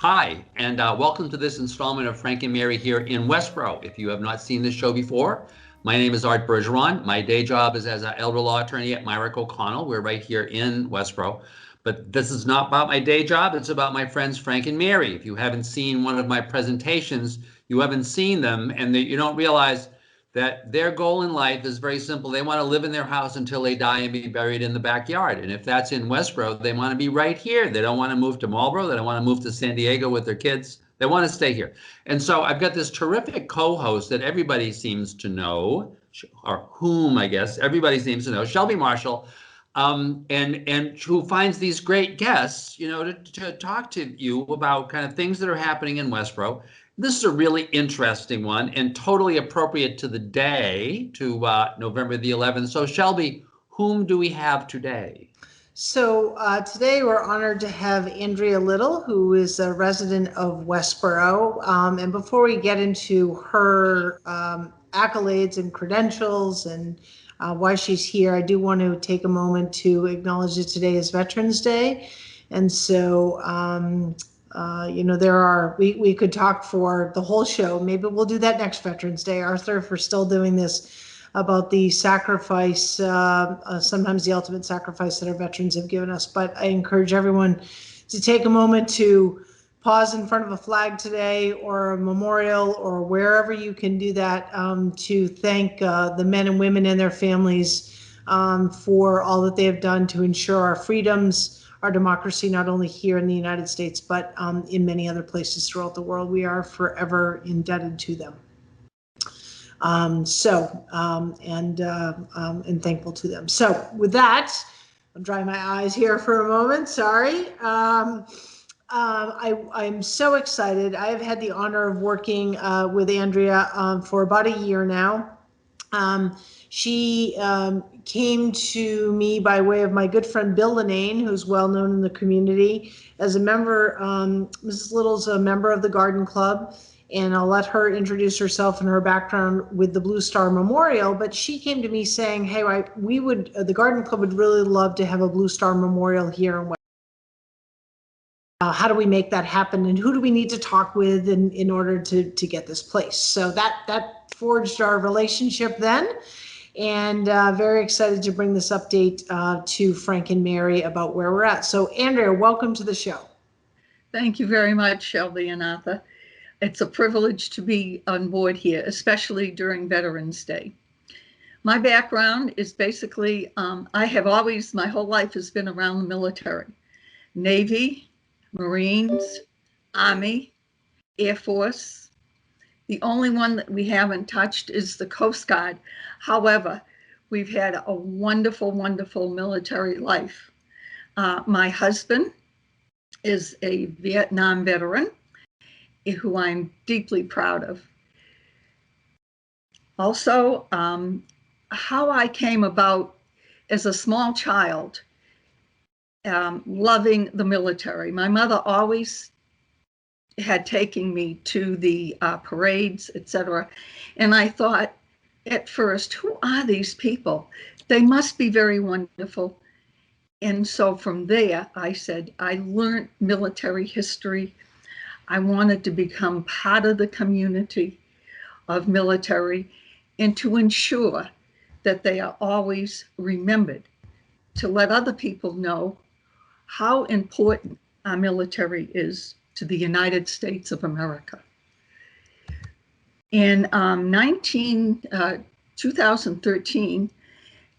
Hi, and welcome to this installment of Frank and Mary here in Westborough. If you have not seen this show before, my name is Art Bergeron. My day job is as an elder law attorney at Myrick O'Connell. We're right here in Westborough. But this is not about my day job. It's about my friends Frank and Mary. If you haven't seen one of my presentations, you haven't seen them, and you don't realize that their goal in life is very simple. They want to live in their house until they die and be buried in the backyard. And if that's in Westborough, they want to be right here. They don't want to move to Marlborough. They don't want to move to San Diego with their kids. They want to stay here. And so I've got this terrific co-host that everybody seems to know, or whom I guess everybody seems to know, Shelby Marshall, and who finds these great guests, to talk to you about kind of things that are happening in Westborough. This is a really interesting one and totally appropriate to the day, to November the 11th. So Shelby, whom do we have today? So today we're honored to have Andrea Little, who is a resident of Westborough. And before we get into her accolades and credentials and why she's here, I do want to take a moment to acknowledge that today is Veterans Day. And so, we could talk for the whole show. Maybe we'll do that next Veterans Day, Arthur, if we're still doing this, about the sacrifice, sometimes the ultimate sacrifice that our veterans have given us. But I encourage everyone to take a moment to pause in front of a flag today or a memorial or wherever you can do that, to thank the men and women and their families for all that they have done to ensure our freedoms, our democracy, not only here in the United States, but in many other places throughout the world. We are forever indebted to them. And thankful to them. So with that, I'm drying my eyes here for a moment, sorry. I'm so excited. I have had the honor of working with Andrea for about a year now. She came to me by way of my good friend Bill Linane, who's well known in the community as a member. Mrs. Little's a member of the Garden Club, and I'll let her introduce herself and her background with the Blue Star Memorial. But she came to me saying, "Hey, the Garden Club would really love to have a Blue Star Memorial here in West. How do we make that happen, and who do we need to talk with in order to get this place?" So that forged our relationship then, and very excited to bring this update to Frank and Mary about where we're at. So Andrea, welcome to the show. Thank you very much, Shelby and Arthur. It's a privilege to be on board here, especially during Veterans Day. My background is basically, I have always, my whole life has been around the military, Navy, Marines, Army, Air Force. The only one that we haven't touched is the Coast Guard. However, we've had a wonderful, wonderful military life. My husband is a Vietnam veteran, who I'm deeply proud of. Also, how I came about as a small child, loving the military. My mother always had taken me to the parades, etc. And I thought at first, who are these people? They must be very wonderful. And so from there, I said, I learned military history. I wanted to become part of the community of military and to ensure that they are always remembered, to let other people know how important our military is to the United States of America. In 2013,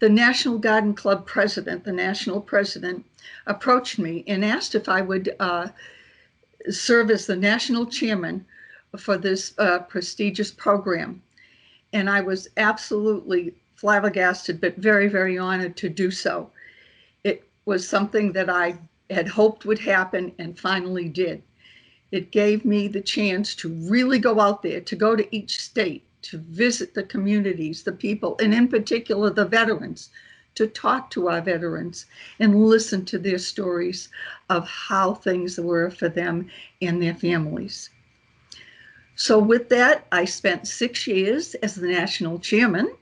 the National Garden Club president, the national president, approached me and asked if I would serve as the national chairman for this prestigious program. And I was absolutely flabbergasted, but very, very honored to do so. It was something that I had hoped would happen and finally did. It gave me the chance to really go out there, to go to each state, to visit the communities, the people, and in particular the veterans, to talk to our veterans and listen to their stories of how things were for them and their families. So with that, I spent 6 years as the national chairman.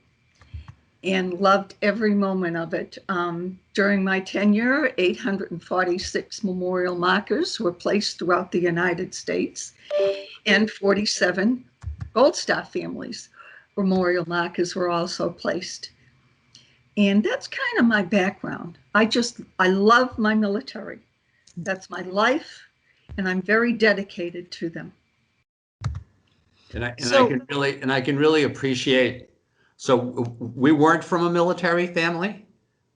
and loved every moment of it. During my tenure, 846 memorial markers were placed throughout the United States, and 47 Gold Star families memorial markers were also placed. And that's kind of my background. I love my military. That's my life, and I'm very dedicated to them. And I can really appreciate. So we weren't from a military family,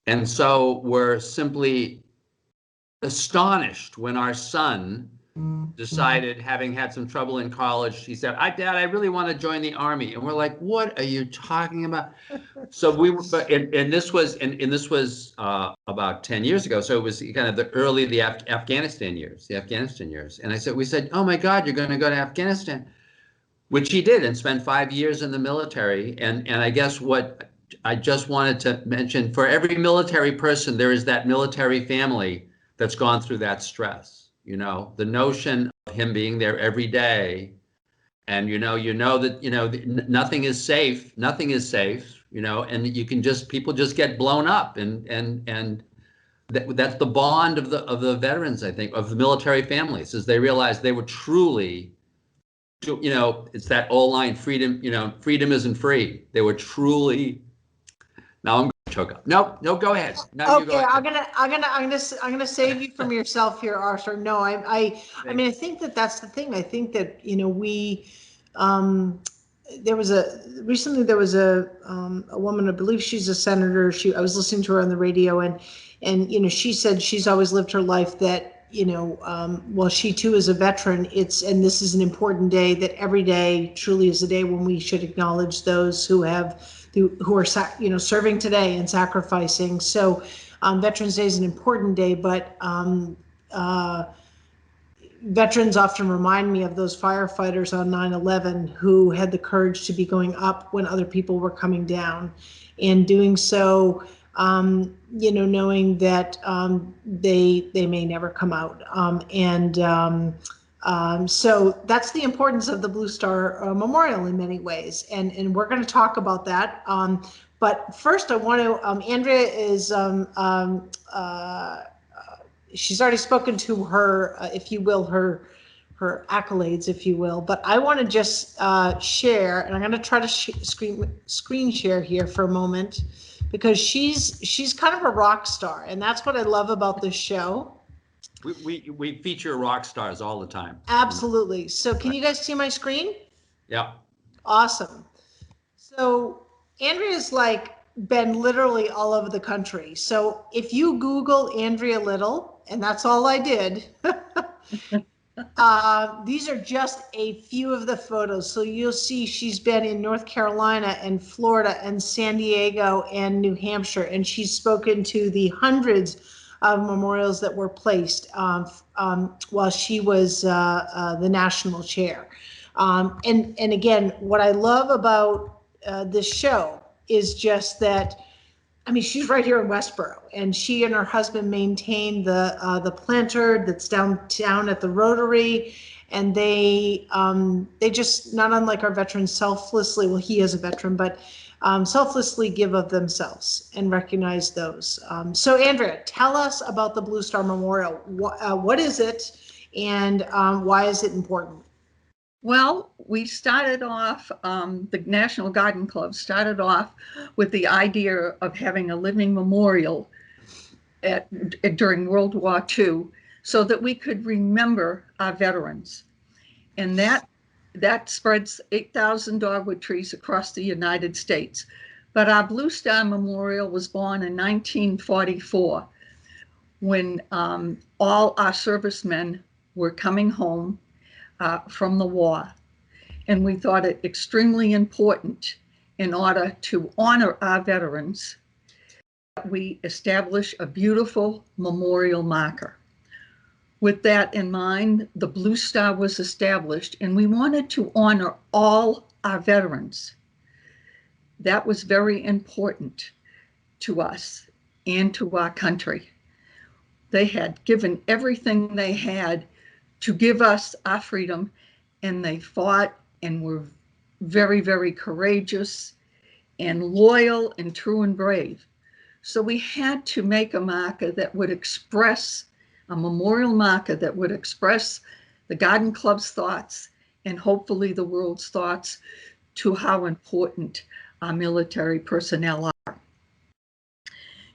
and so we're simply astonished when our son decided, having had some trouble in college, he said, Dad, I really want to join the Army. And we're like, what are you talking about? So we were, and this was about 10 years ago. So it was kind of the Afghanistan years. And we said, oh my God, you're going to go to Afghanistan, which he did, and spent 5 years in the military. And I guess what I just wanted to mention, for every military person, there is that military family that's gone through that stress. The notion of him being there every day, and that nothing is safe, and people just get blown up, and that's the bond of the veterans, I think, of the military families, as they realize they were truly, it's that old line, freedom, freedom isn't free. They were truly. Now I'm going to choke up. No, go ahead. Now okay, I'm gonna save you from yourself here, Arthur. No, I mean, I think that's the thing. I think that we there was a woman, I believe she's a senator. I was listening to her on the radio, and she said she's always lived her life that while she too is a veteran, and this is an important day, that every day truly is a day when we should acknowledge those who are serving today and sacrificing. So Veterans Day is an important day, but veterans often remind me of those firefighters on 9/11 who had the courage to be going up when other people were coming down, and doing so knowing that they may never come out. So that's the importance of the Blue Star Memorial in many ways, and we're going to talk about that. But first, I want to. Andrea is. She's already spoken to her, if you will, her accolades, if you will. But I want to just share, and I'm going to try to screen share here for a moment, because she's kind of a rock star, and that's what I love about this show. We feature rock stars all the time. Absolutely. So can you guys see my screen? Yeah. Awesome. So Andrea's been literally all over the country. So if you Google Andrea Little, and that's all I did, these are just a few of the photos. So you'll see she's been in North Carolina and Florida and San Diego and New Hampshire, and she's spoken to the hundreds of memorials that were placed while she was the national chair. And again, what I love about this show is just that, I mean, she's right here in Westborough, and she and her husband maintain the planter that's downtown at the Rotary, and they just, not unlike our veterans, selflessly, well, he is a veteran, but selflessly give of themselves and recognize those. So Andrea, tell us about the Blue Star Memorial. What is it, and why is it important? Well, we started off, the National Garden Club started off with the idea of having a living memorial during World War II, so that we could remember our veterans. And that spreads 8,000 dogwood trees across the United States. But our Blue Star Memorial was born in 1944, when all our servicemen were coming home from the war. And we thought it extremely important, in order to honor our veterans, that we establish a beautiful memorial marker. With that in mind, the Blue Star was established, and we wanted to honor all our veterans. That was very important to us and to our country. They had given everything they had to give us our freedom, and they fought and were very, very courageous and loyal and true and brave. So we had to make a marker that would express, a memorial marker that would express the Garden Club's thoughts and hopefully the world's thoughts to how important our military personnel are.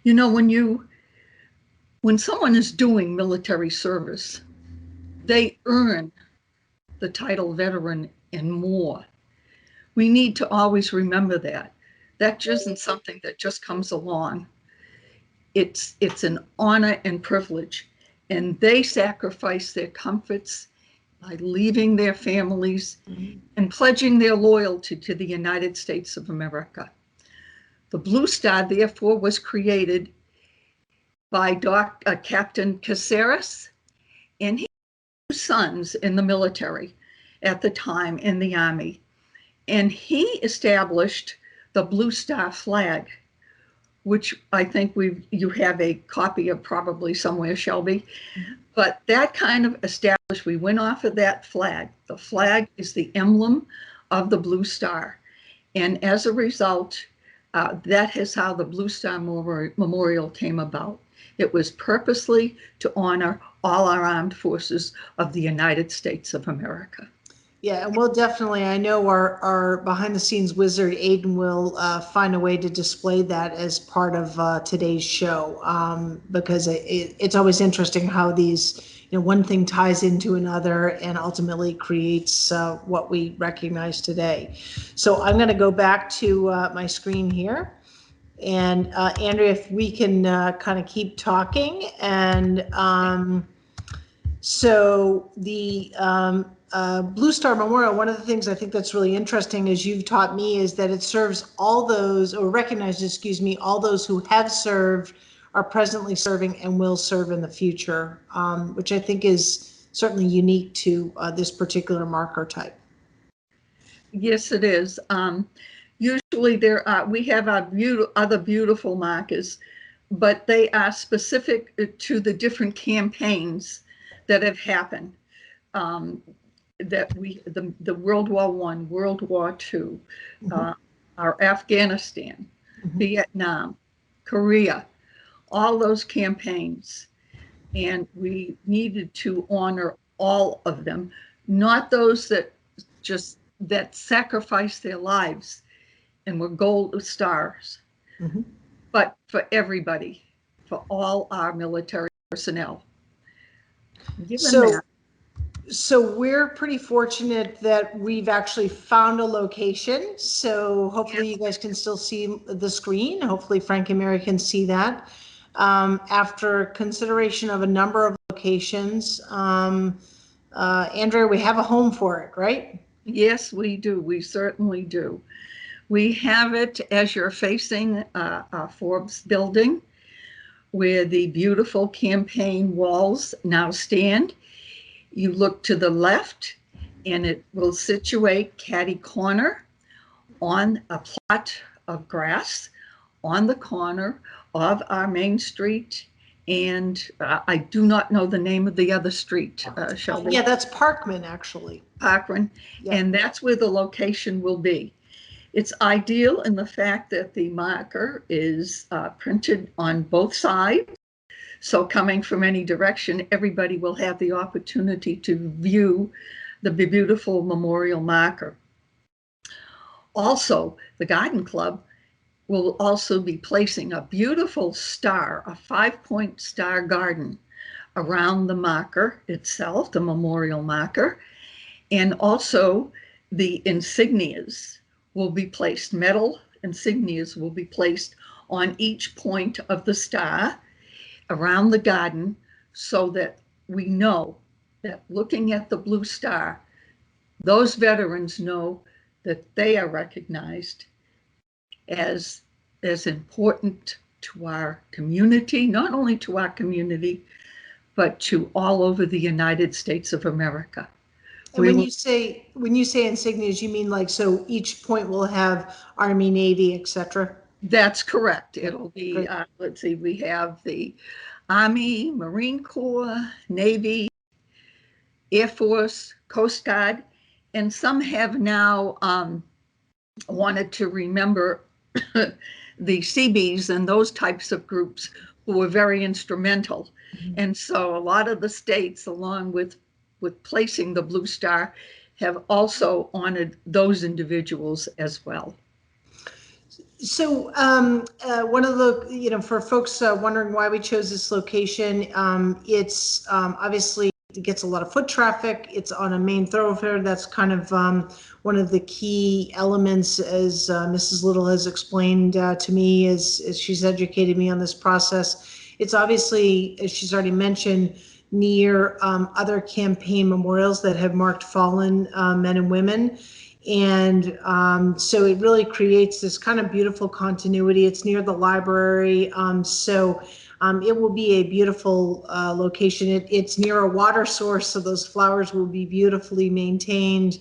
You know, when someone is doing military service, they earn the title veteran and more. We need to always remember that. That just isn't something that just comes along. It's an honor and privilege, and they sacrifice their comforts by leaving their families and pledging their loyalty to the United States of America. The Blue Star, therefore, was created by Captain Caceres and his two sons in the military at the time in the Army. And he established the Blue Star flag, which I think you have a copy of probably somewhere, Shelby. But that kind of established, we went off of that flag. The flag is the emblem of the Blue Star. And as a result, that is how the Blue Star Memorial came about. It was purposely to honor all our armed forces of the United States of America. Yeah, and we'll definitely, I know our behind the scenes wizard, Aiden, will find a way to display that as part of today's show, because it's always interesting how these, one thing ties into another and ultimately creates what we recognize today. So I'm going to go back to my screen here. And Andrea, if we can kind of keep talking. And so the Blue Star Memorial, one of the things I think that's really interesting, as you've taught me, is that it serves all those, or recognizes, excuse me, all those who have served, are presently serving, and will serve in the future, which I think is certainly unique to this particular marker type. Yes, it is. Usually we have our other beautiful markers, but they are specific to the different campaigns that have happened. That the World War I, World War II, our Afghanistan, Vietnam, Korea, all those campaigns. And we needed to honor all of them, not those that sacrificed their lives and were gold stars, but for everybody, for all our military personnel. So we're pretty fortunate that we've actually found a location. So hopefully you guys can still see the screen. Hopefully Frank and Mary can see that. After consideration of a number of locations, Andrea, we have a home for it, right? Yes, we do. We certainly do. We have it as you're facing our Forbes building, where the beautiful campaign walls now stand. You look to the left, and it will situate catty corner on a plot of grass on the corner of our main street. And I do not know the name of the other street, Shelby. Yeah, that's Parkman, actually. Parkman, yeah. And that's where the location will be. It's ideal in the fact that the marker is printed on both sides. So coming from any direction, everybody will have the opportunity to view the beautiful memorial marker. Also, the Garden Club will also be placing a beautiful star, a 5-point star garden around the marker itself, the memorial marker. And also the insignias will be placed, metal insignias will be placed on each point of the star around the garden, so that we know that looking at the Blue Star, those veterans know that they are recognized as important to our community, not only to our community, but to all over the United States of America. And when you say insignias, you mean like, so each point will have Army, Navy, etc.? That's correct. It'll be, let's see, we have the Army, Marine Corps, Navy, Air Force, Coast Guard, and some have now wanted to remember the CBs and those types of groups who were very instrumental. And so a lot of the states, along with placing the Blue Star, have also honored those individuals as well. So one of the, for folks wondering why we chose this location, it's obviously it gets a lot of foot traffic. It's on a main thoroughfare. That's kind of one of the key elements, as Mrs. Little has explained to me, as she's educated me on this process. It's obviously, as she's already mentioned, near other campaign memorials that have marked fallen men and women. And so it really creates this kind of beautiful continuity. It's near the library. So it will be a beautiful location. It's near a water source, so those flowers will be beautifully maintained.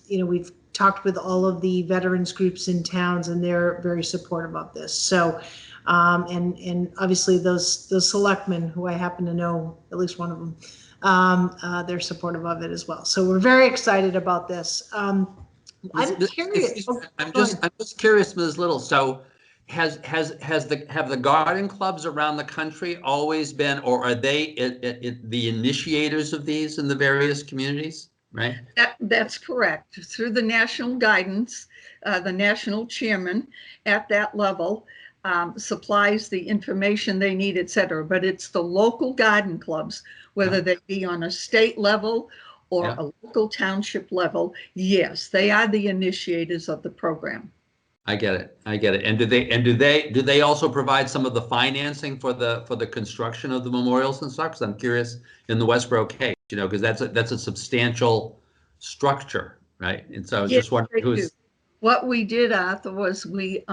We've talked with all of the veterans groups in towns, and they're very supportive of this. So, and obviously those selectmen, who I happen to know, at least one of them, they're supportive of it as well. So we're very excited about this. I'm curious. I'm just curious, Ms. Little. So have the garden clubs around the country always been, or are they the initiators of these in the various communities? Right. That's correct. Through the national guidance, the national chairman at that level supplies the information they need, et cetera. But it's the local garden clubs, whether they be on a state level or a local township level. Yes, they are the initiators of the program. I get it. And do they also provide some of the financing for the construction of the memorials and stuff? Because I'm curious in the Westborough case, because that's a substantial structure, right? And so I was just wondering who's. What we did, Arthur, was we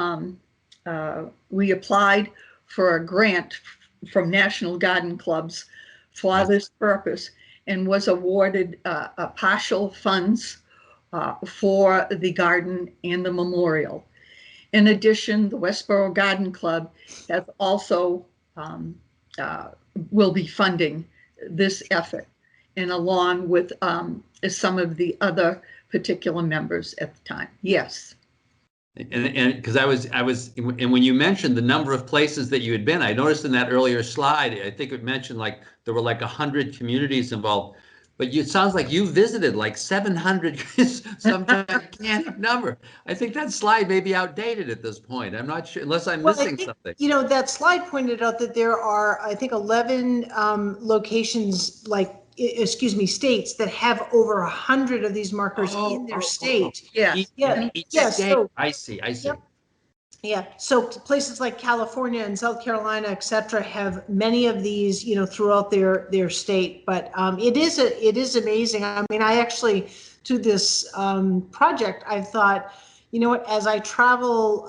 applied for a grant from National Garden Clubs for this purpose, and was awarded partial funds for the garden and the memorial. In addition, the Westborough Garden Club has also will be funding this effort, and along with some of the other particular members at the time. Yes. And because I was, and when you mentioned the number of places that you had been, I noticed in that earlier slide, I think it mentioned like there were like 100 communities involved, but it sounds like you visited like 700, some gigantic number. I think that slide may be outdated at this point. I'm not sure, unless I'm missing something. That slide pointed out that there are, I think, 11 locations, states that have over 100 of these markers in their state. Yes. Each state. So, I see. Yep. Yeah. So places like California and South Carolina, et cetera, have many of these, throughout their state. But it is amazing. I mean, I actually, through this project, I thought, as I travel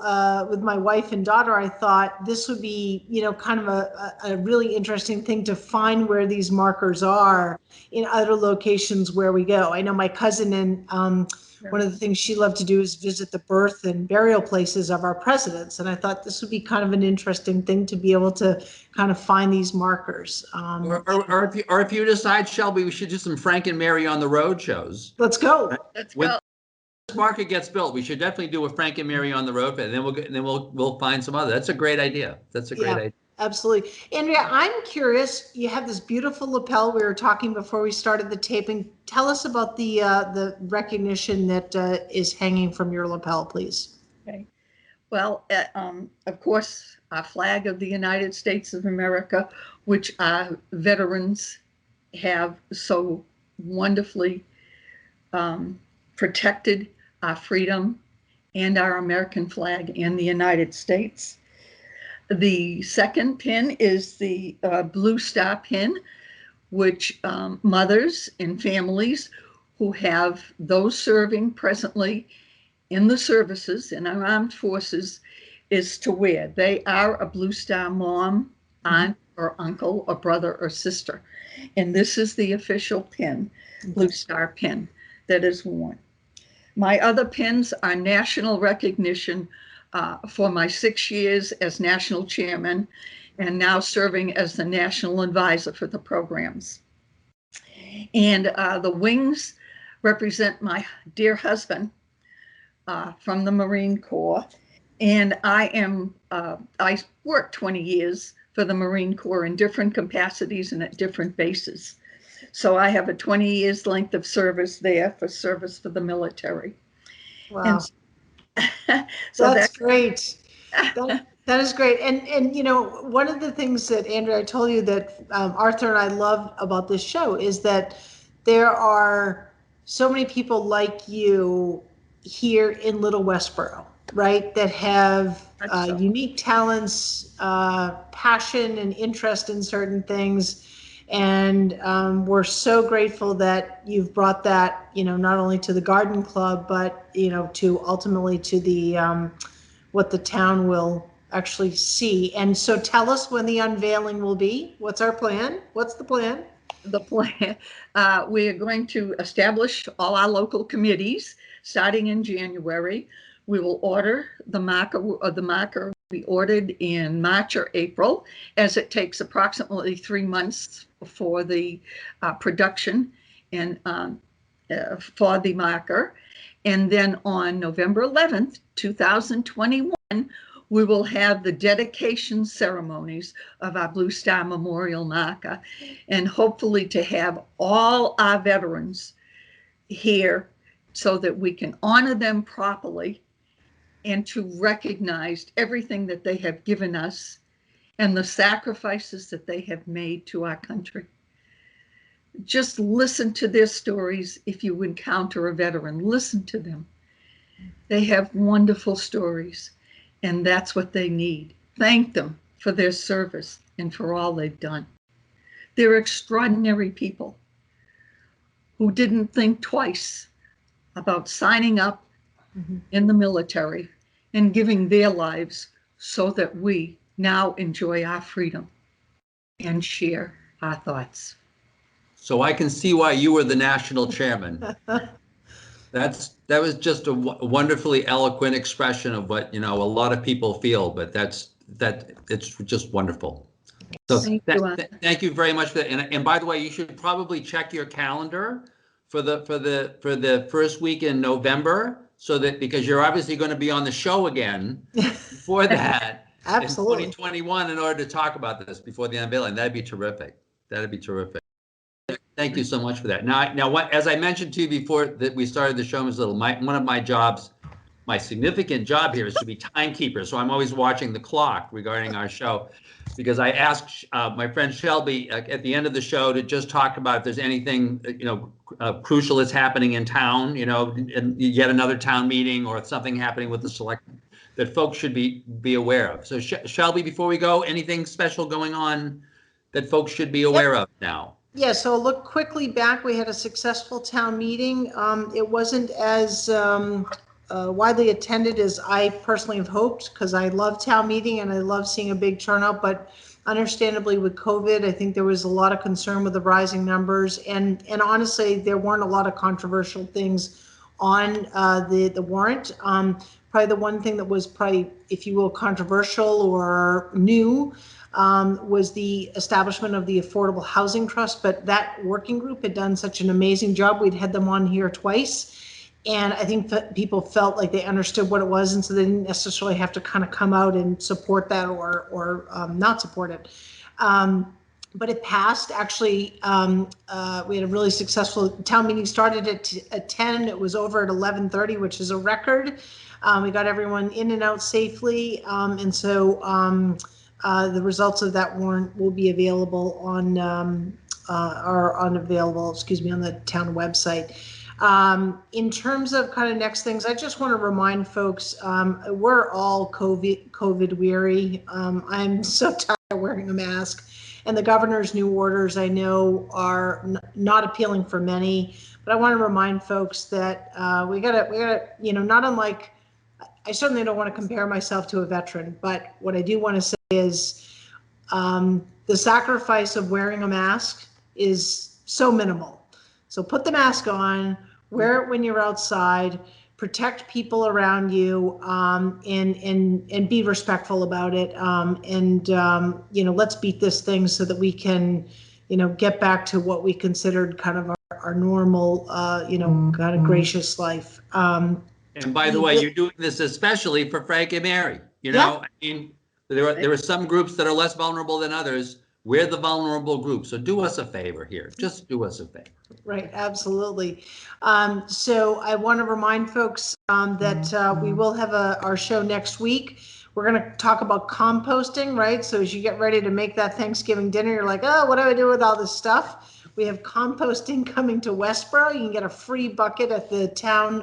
with my wife and daughter, I thought this would be, kind of a really interesting thing to find where these markers are in other locations where we go. I know my cousin, and one of the things she loved to do is visit the birth and burial places of our presidents. And I thought this would be kind of an interesting thing to be able to kind of find these markers. Or if you decide, Shelby, we should do some Frank and Mary on the road shows. Let's go. Let's go. This market gets built, we should definitely do a Frank and Mary on the road, and then we'll find some other. That's a great idea. Idea. Absolutely. Andrea, I'm curious, you have this beautiful lapel. We were talking before we started the taping. Tell us about the recognition that is hanging from your lapel, please. Okay. Well, of course, our flag of the United States of America, which our veterans have so wonderfully protected our freedom and our American flag in the United States. The second pin is the Blue Star pin, which mothers and families who have those serving presently in the services in our armed forces is to wear. They are a Blue Star mom, aunt, or uncle, or brother, or sister. And this is the official pin, Blue Star pin, that is worn. My other pins are national recognition for my 6 years as national chairman, and now serving as the national advisor for the programs. And the wings represent my dear husband, from the Marine Corps, and I worked 20 years for the Marine Corps in different capacities and at different bases. So I have a 20 years length of service there for service for the military. Wow. And so That's great. That is great. And you know, one of the things that Andrea, I told you that Arthur and I love about this show is that there are so many people like you here in Little Westborough, right? That have So. unique talents, passion and interest in certain things. And we're so grateful that you've brought that, you know, not only to the garden club, but, you know, to ultimately to the, what the town will actually see. And so tell us when the unveiling will be. What's our plan? What's the plan? The plan, we are going to establish all our local committees starting in January. We will order the marker, will be ordered in March or April, as it takes approximately 3 months for the production and for the marker. And then on November 11th, 2021, we will have the dedication ceremonies of our Blue Star Memorial marker, and hopefully to have all our veterans here so that we can honor them properly and to recognize everything that they have given us and the sacrifices that they have made to our country. Just listen to their stories. If you encounter a veteran, listen to them. They have wonderful stories, and that's what they need. Thank them for their service and for all they've done. They're extraordinary people who didn't think twice about signing up in the military and giving their lives so that we now enjoy our freedom and share our thoughts. So I can see why you were the national chairman. That was just a wonderfully eloquent expression of what, you know, a lot of people feel, but it's just wonderful. So thank you very much for that. And by the way, you should probably check your calendar for the first week in November, so that, because you're obviously going to be on the show again before that. Absolutely. In 2021, in order to talk about this before the unveiling. That'd be terrific. That'd be terrific. Thank you so much for that. Now, what, as I mentioned to you before that we started the show, Ms. Little, one of my jobs, my significant job here is to be timekeeper. So I'm always watching the clock regarding our show, because I asked my friend Shelby at the end of the show to just talk about if there's anything, you know, crucial that's happening in town, you know, and yet another town meeting or something happening with the selectmen that folks should be aware of. So Shelby, before we go, anything special going on that folks should be aware of now? Yeah, so look quickly back. We had a successful town meeting. It wasn't as widely attended as I personally have hoped, because I love town meeting and I love seeing a big turnout, but understandably with COVID, I think there was a lot of concern with the rising numbers, and honestly, there weren't a lot of controversial things on the warrant. Probably the one thing that was probably, if you will, controversial or new was the establishment of the Affordable Housing Trust, but that working group had done such an amazing job. We'd had them on here twice, and I think that people felt like they understood what it was, and so they didn't necessarily have to kind of come out and support that or not support it. But it passed. Actually, we had a really successful town meeting. Started at 10. It was over at 11:30, which is a record. We got everyone in and out safely, and so the results of that warrant will be available on on the town website. In terms of kind of next things, I just want to remind folks, we're all COVID weary. I'm so tired of wearing a mask, and the governor's new orders, I know, are not appealing for many, but I want to remind folks that we gotta, you know, not unlike, I certainly don't want to compare myself to a veteran, but what I do want to say is the sacrifice of wearing a mask is so minimal. So put the mask on, wear it when you're outside, protect people around you, and be respectful about it. You know, let's beat this thing so that we can, you know, get back to what we considered kind of our normal, you know, kind of gracious life. And by the way, you're doing this especially for Frank and Mary. You Yeah. know, I mean, there are some groups that are less vulnerable than others. We're the vulnerable group. So do us a favor here. Just do us a favor. Right, absolutely. So I want to remind folks that we will have our show next week. We're going to talk about composting, right? So as you get ready to make that Thanksgiving dinner, you're like, oh, what do I do with all this stuff? We have composting coming to Westborough. You can get a free bucket at the town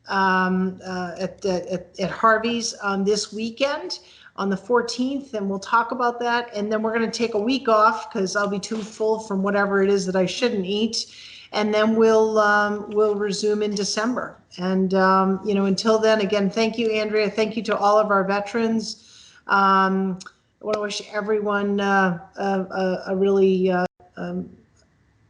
at Harvey's this weekend on the 14th, and we'll talk about that. And then we're going to take a week off because I'll be too full from whatever it is that I shouldn't eat. And then we'll resume in December. And until then, again, thank you, Andrea. Thank you to all of our veterans. I want to wish everyone a really an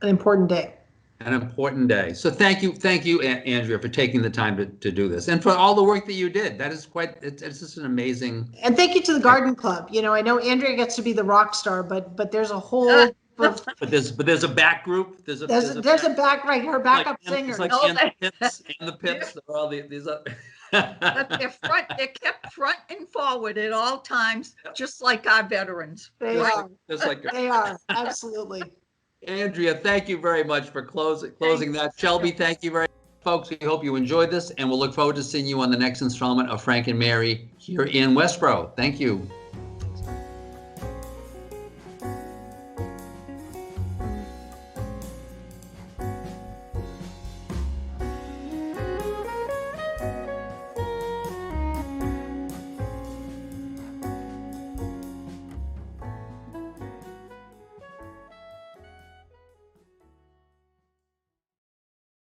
important day. An important day. So thank you, Andrea, for taking the time to do this and for all the work that you did. That is it's just an amazing. And thank you to the Garden Club. I know Andrea gets to be the rock star, but there's a whole. But there's a back group. There's a back, right? Her backup singer. It's like and the Pits. They're all these. But they're kept front and forward at all times, just like our veterans. They are. They are, absolutely. Andrea, thank you very much for closing that. Shelby, thank you very much. Folks, we hope you enjoyed this, and we'll look forward to seeing you on the next installment of Frank and Mary here in Westborough. Thank you.